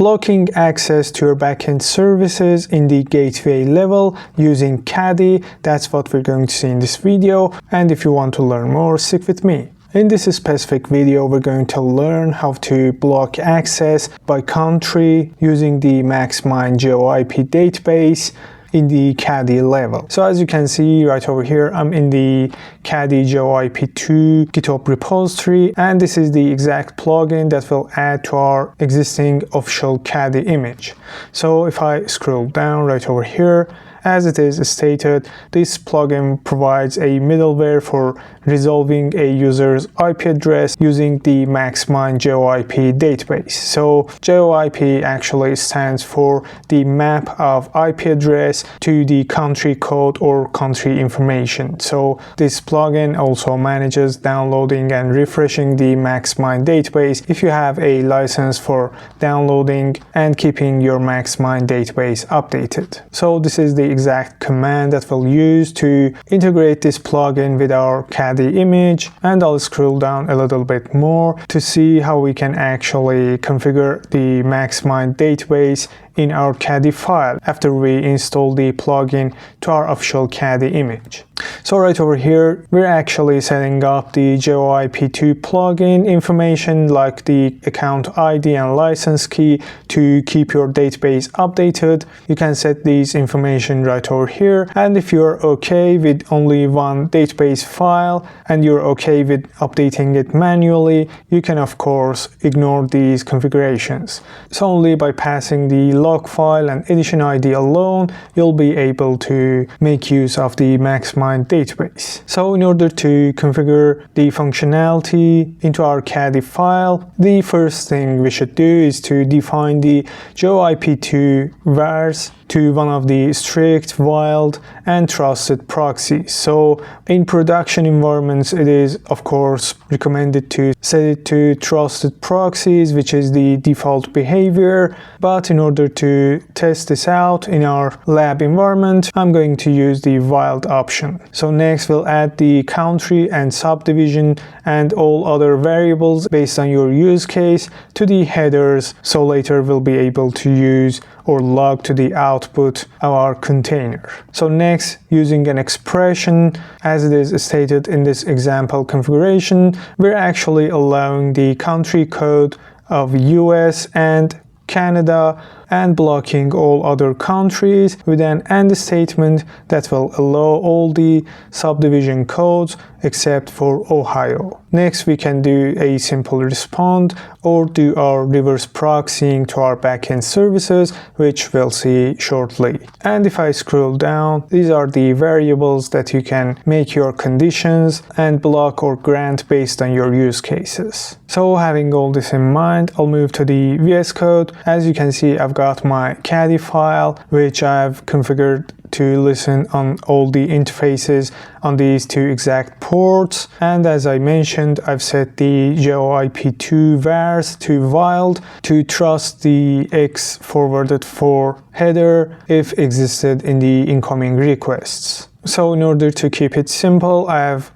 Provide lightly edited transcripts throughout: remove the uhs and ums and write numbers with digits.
blocking access to your backend services in the gateway level using Caddy. That's what we're going to see in this video, and if you want to learn more, stick with me. In this specific video, we're going to learn how to block access by country using the MaxMind GeoIP database in the Caddy level. So as you can see right over here, I'm in the Caddy GeoIP2 GitHub repository, and this is the exact plugin that will add to our existing official Caddy image. So if I scroll down right over here, as it is stated, this plugin provides a middleware for resolving a user's IP address using the MaxMind GeoIP database. So GeoIP actually stands for the map of IP address to the country code or country information. So this plugin also manages downloading and refreshing the MaxMind database if you have a license for downloading and keeping your MaxMind database updated. So this is the exact command that we'll use to integrate this plugin with our Caddy image, and I'll scroll down a little bit more to see how we can actually configure the MaxMind database in our Caddy file after we install the plugin to our official Caddy image. So right over here, we're actually setting up the GeoIP2 plugin information like the account ID and license key to keep your database updated. You can set these information right over here, and if you're okay with only one database file and you're okay with updating it manually, you can of course ignore these configurations. So only by passing the log file and edition ID alone, you'll be able to make use of the MaxMind database. So in order to configure the functionality into our Caddy file, the first thing we should do is to define the GeoIP2 vars to one of the strict, wild, and trusted proxies. So in production environments, it is of course recommended to set it to trusted proxies, which is the default behavior. But in order to test this out in our lab environment, I'm going to use the wild option. So next we'll add the country and subdivision and all other variables based on your use case to the headers, so later we'll be able to use or log to the output of our container. So next, using an expression as it is stated in this example configuration, we're actually allowing the country code of US and Canada and blocking all other countries with an AND statement that will allow all the subdivision codes except for Ohio. Next, we can do a simple respond or do our reverse proxying to our backend services, which we'll see shortly. And if I scroll down, these are the variables that you can make your conditions and block or grant based on your use cases. So having all this in mind, I'll move to the VS Code. As you can see, I've got my Caddy file, which I've configured to listen on all the interfaces on these two exact ports. And as I mentioned, I've set the GeoIP2 vars to wild to trust the X forwarded for header if existed in the incoming requests. So in order to keep it simple, I have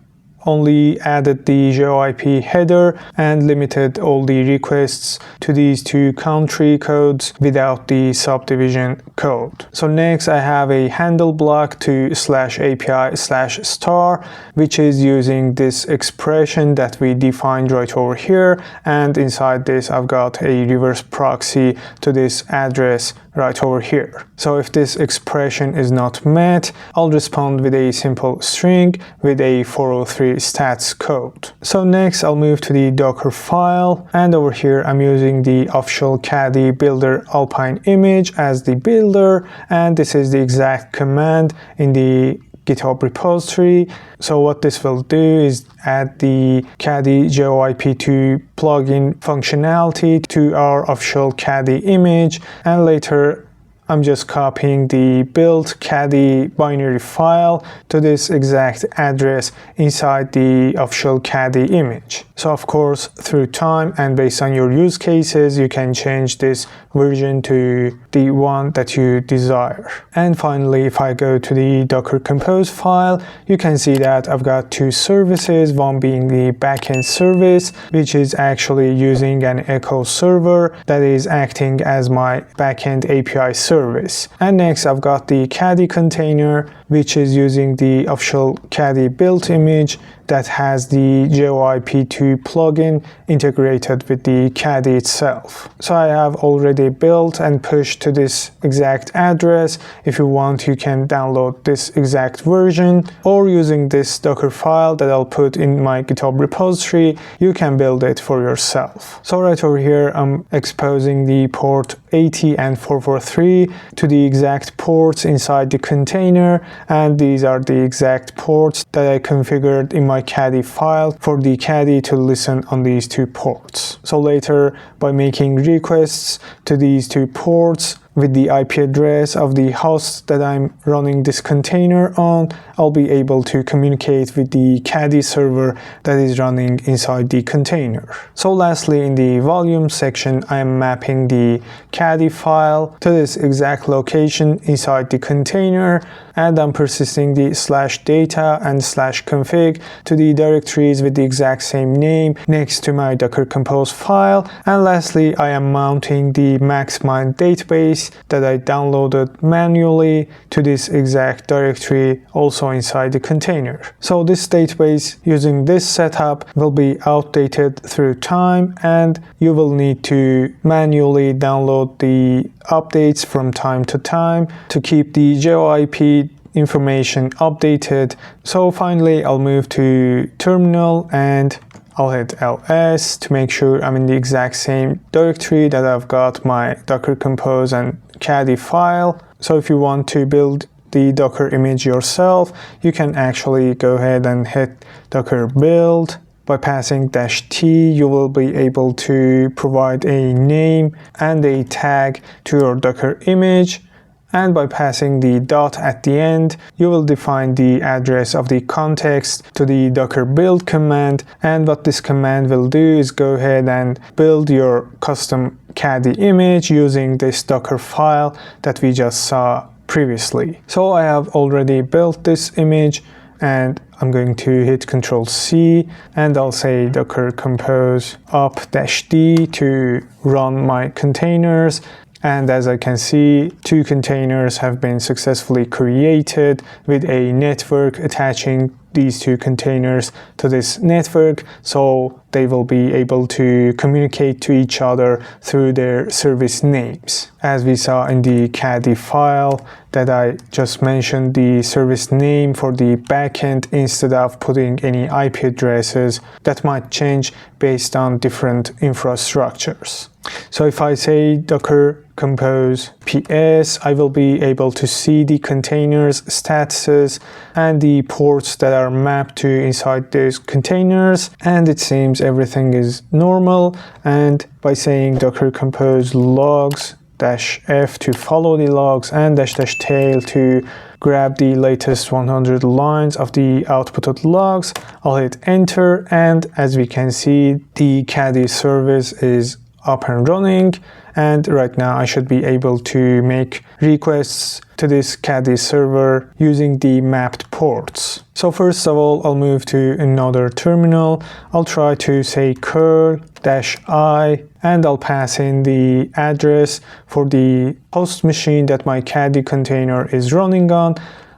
only added the GeoIP header and limited all the requests to these two country codes without the subdivision code. So next I have a handle block to /API/star, which is using this expression that we defined right over here, and inside this I've got a reverse proxy to this address right over here. So if this expression is not met, I'll respond with a simple string with a 403 stats code. So next I'll move to the Docker file, and over here I'm using the official Caddy builder Alpine image as the builder, and this is the exact command in the GitHub repository. So what this will do is add the Caddy GeoIP2 plugin functionality to our official Caddy image, and later I'm just copying the build Caddy binary file to this exact address inside the official Caddy image. So of course, through time and based on your use cases, you can change this version to the one that you desire. And finally, if I go to the Docker Compose file, you can see that I've got two services, one being the backend service, which is actually using an Echo server that is acting as my backend API service. And next, I've got the Caddy container, which is using the official Caddy build image that has the GeoIP2 plugin integrated with the Caddy itself. So I have already built and pushed to this exact address. If you want, you can download this exact version, or using this Docker file that I'll put in my GitHub repository, you can build it for yourself. So right over here, I'm exposing the port 80 and 443 to the exact ports inside the container, and these are the exact ports that I configured in my Caddy file for the Caddy to listen on these two ports. So later, by making requests to these two ports with the IP address of the host that I'm running this container on, I'll be able to communicate with the Caddy server that is running inside the container. So lastly, in the volume section, I am mapping the Caddy file to this exact location inside the container, and I'm persisting the /data and /config to the directories with the exact same name next to my Docker Compose file. And lastly, I am mounting the MaxMind database that I downloaded manually to this exact directory also inside the container. So this database using this setup will be outdated through time, and you will need to manually download the updates from time to time to keep the GeoIP information updated. So finally, I'll move to terminal and I'll hit ls to make sure I'm in the exact same directory that I've got my Docker Compose and Caddy file. So if you want to build the Docker image yourself, you can actually go ahead and hit Docker build. By passing -t, you will be able to provide a name and a tag to your Docker image. And by passing the dot at the end, you will define the address of the context to the docker build command. And what this command will do is go ahead and build your custom Caddy image using this Docker file that we just saw previously. So I have already built this image, and I'm going to hit Ctrl+C, and I'll say Docker Compose up-d to run my containers. And as I can see, two containers have been successfully created with a network attaching these two containers to this network, so they will be able to communicate to each other through their service names. As we saw in the Caddy file that I just mentioned, the service name for the backend instead of putting any IP addresses that might change based on different infrastructures. So if I say Docker Compose PS, I will be able to see the containers statuses and the ports that are mapped to inside those containers, and it seems everything is normal. And by saying Docker Compose logs -f to follow the logs and --tail to grab the latest 100 lines of the outputted logs, I'll hit enter, and as we can see, the Caddy service is up and running, and right now I should be able to make requests to this Caddy server using the mapped ports. So first of all, I'll move to another terminal. I'll try to say curl-i, and I'll pass in the address for the host machine that my Caddy container is running on.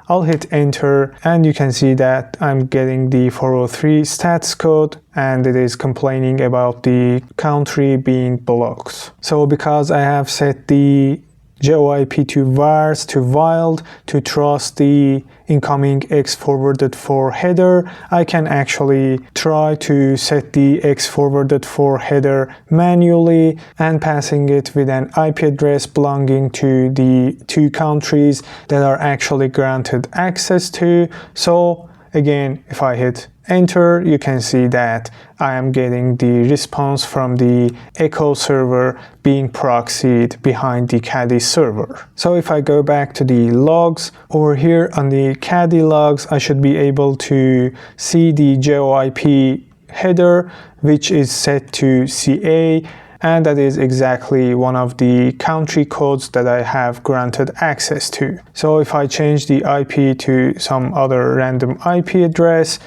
I'll hit enter, and you can see that I'm getting the 403 stats code, and it is complaining about the country being blocked. So because I have set the GeoIP2 vars to wild to trust the incoming X forwarded 4 header, I can actually try to set the X forwarded 4 header manually and passing it with an IP address belonging to the two countries that are actually granted access to. So Again, if I hit enter, you can see that I am getting the response from the echo server being proxied behind the Caddy server. So if I go back to the logs, over here on the Caddy logs, I should be able to see the geoip header, which is set to CA, and that is exactly one of the country codes that I have granted access to. So if I change the IP to some other random IP address,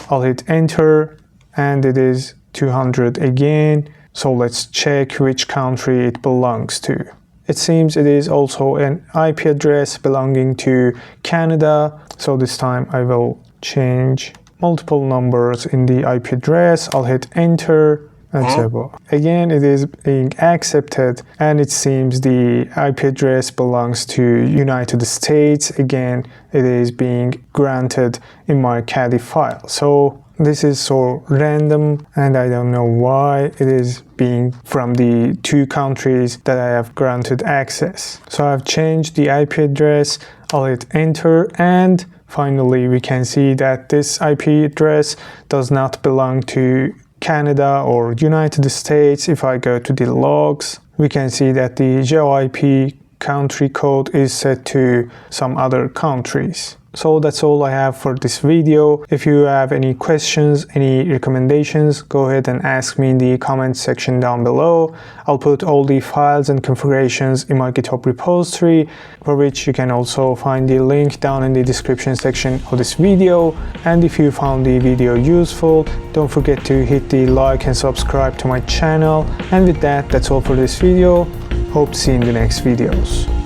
I'll hit enter, and it is 200 again. So let's check which country it belongs to. It seems it is also an IP address belonging to Canada. So this time I will change multiple numbers in the IP address. I'll hit enter. And so again, it is being accepted, and it seems the IP address belongs to United States. Again, it is being granted in my Caddy file. So this is so random, and I don't know why it is being from the two countries that I have granted access. So I've changed the IP address. I'll hit enter, and finally we can see that this IP address does not belong to Canada or United States. If I go to the logs, we can see that the geoip country code is set to some other countries. So that's all I have for this video. If you have any questions, any recommendations, go ahead and ask me in the comment section down below. I'll put all the files and configurations in my GitHub repository, for which you can also find the link down in the description section of this video. And if you found the video useful, don't forget to hit the like and subscribe to my channel. And with that, that's all for this video. Hope to see you in the next videos.